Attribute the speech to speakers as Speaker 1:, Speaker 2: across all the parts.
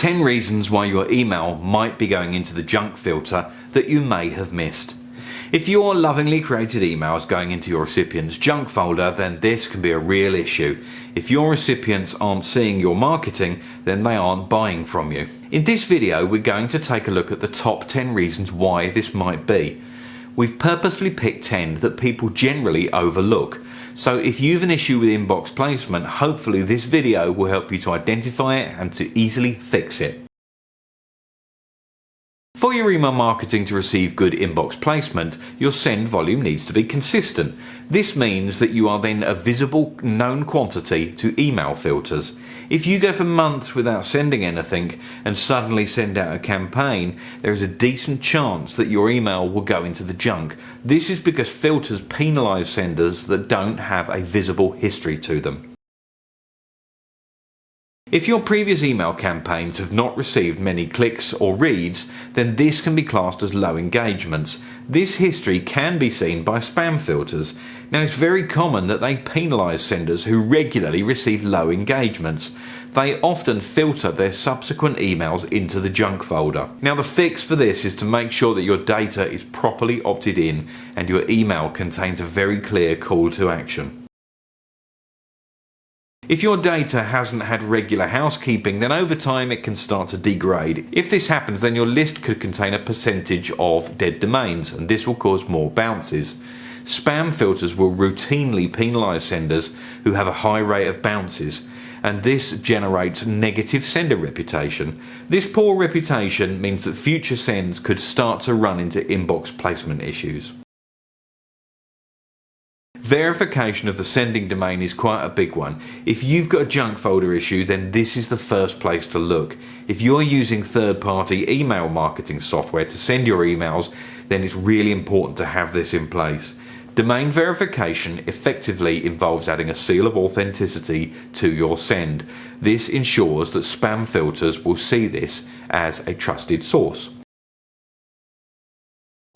Speaker 1: 10 reasons why your email might be going into the junk filter that you may have missed. If your lovingly created email is going into your recipient's junk folder, then this can be a real issue. If your recipients aren't seeing your marketing, then they aren't buying from you. In this video, we're going to take a look at the top 10 reasons why this might be. We've purposefully picked 10 that people generally overlook. So if you have an issue with inbox placement, hopefully this video will help you to identify it and to easily fix it. For your email marketing to receive good inbox placement, your send volume needs to be consistent. This means that you are then a visible, known quantity to email filters. If you go for months without sending anything and suddenly send out a campaign, there is a decent chance that your email will go into the junk. This is because filters penalise senders that don't have a visible history to them. If your previous email campaigns have not received many clicks or reads, then this can be classed as low engagements. This history can be seen by spam filters. Now, it's very common that they penalise senders who regularly receive low engagements. They often filter their subsequent emails into the junk folder. Now, the fix for this is to make sure that your data is properly opted in and your email contains a very clear call to action. If your data hasn't had regular housekeeping, then over time it can start to degrade. If this happens, then your list could contain a percentage of dead domains, and this will cause more bounces. Spam filters will routinely penalise senders who have a high rate of bounces, and this generates negative sender reputation. This poor reputation means that future sends could start to run into inbox placement issues. Verification of the sending domain is quite a big one. If you've got a junk folder issue, then this is the first place to look. If you're using third-party email marketing software to send your emails, then it's really important to have this in place. Domain verification effectively involves adding a seal of authenticity to your send. This ensures that spam filters will see this as a trusted source.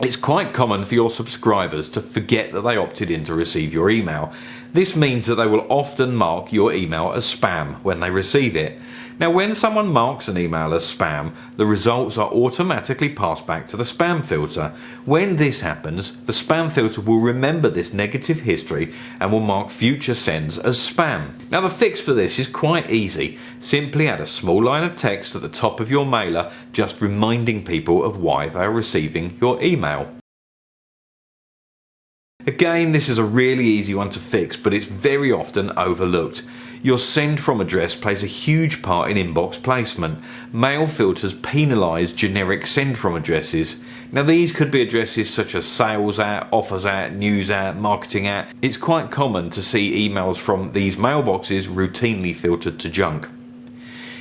Speaker 1: It's quite common for your subscribers to forget that they opted in to receive your email. This means that they will often mark your email as spam when they receive it. Now, when someone marks an email as spam, the results are automatically passed back to the spam filter. When this happens, the spam filter will remember this negative history and will mark future sends as spam. Now, the fix for this is quite easy. Simply add a small line of text at the top of your mailer, just reminding people of why they are receiving your email. Again, this is a really easy one to fix, but it's very often overlooked. Your send from address plays a huge part in inbox placement. Mail filters penalise generic send from addresses. Now, these could be addresses such as sales at, offers at, news at, marketing at. It's quite common to see emails from these mailboxes routinely filtered to junk.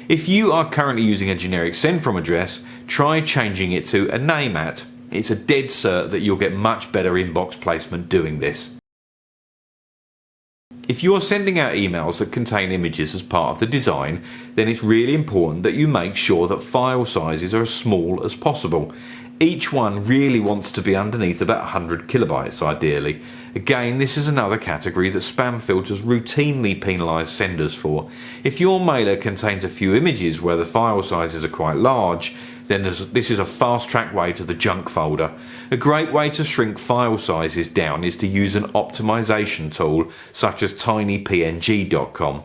Speaker 1: If you are currently using a generic send from address, try changing it to a name at. It's a dead cert that you'll get much better inbox placement doing this. If you're sending out emails that contain images as part of the design, then it's really important that you make sure that file sizes are as small as possible. Each one really wants to be underneath about 100 kilobytes ideally. Again, this is another category that spam filters routinely penalise senders for. If your mailer contains a few images where the file sizes are quite large, then this is a fast-track way to the junk folder. A great way to shrink file sizes down is to use an optimization tool such as tinypng.com.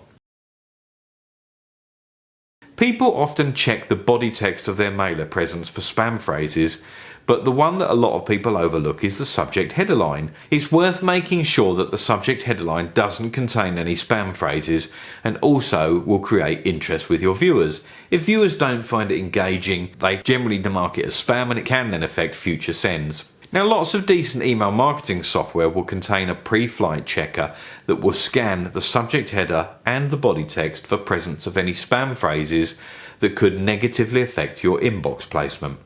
Speaker 1: People often check the body text of their mailer presents for spam phrases, but the one that a lot of people overlook is the subject header line. It's worth making sure that the subject header line doesn't contain any spam phrases and also will create interest with your viewers. If viewers don't find it engaging, they generally mark it as spam, and it can then affect future sends. Now, lots of decent email marketing software will contain a pre-flight checker that will scan the subject header and the body text for presence of any spam phrases that could negatively affect your inbox placement.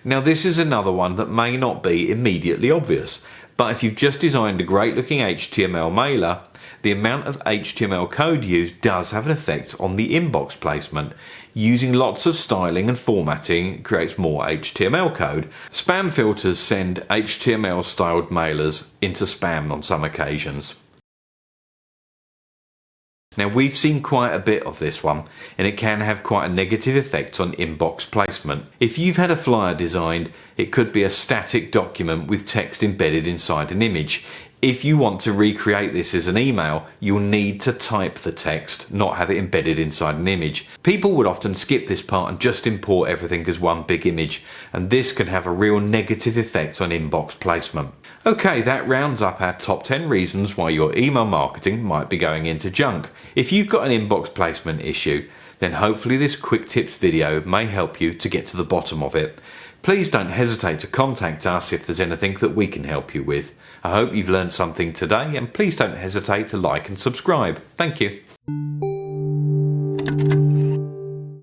Speaker 1: Now, this is another one that may not be immediately obvious, but if you've just designed a great looking HTML mailer, the amount of HTML code used does have an effect on the inbox placement. Using lots of styling and formatting creates more HTML code. Spam filters send HTML styled mailers into spam on some occasions. Now, we've seen quite a bit of this one, and it can have quite a negative effect on inbox placement. If you've had a flyer designed, it could be a static document with text embedded inside an image. If you want to recreate this as an email, you'll need to type the text, not have it embedded inside an image. People would often skip this part and just import everything as one big image, and this can have a real negative effect on inbox placement. Okay, that rounds up our top 10 reasons why your email marketing might be going into junk. If you've got an inbox placement issue, then hopefully this quick tips video may help you to get to the bottom of it. Please don't hesitate to contact us if there's anything that we can help you with. I hope you've learned something today, and please don't hesitate to like and subscribe. Thank you.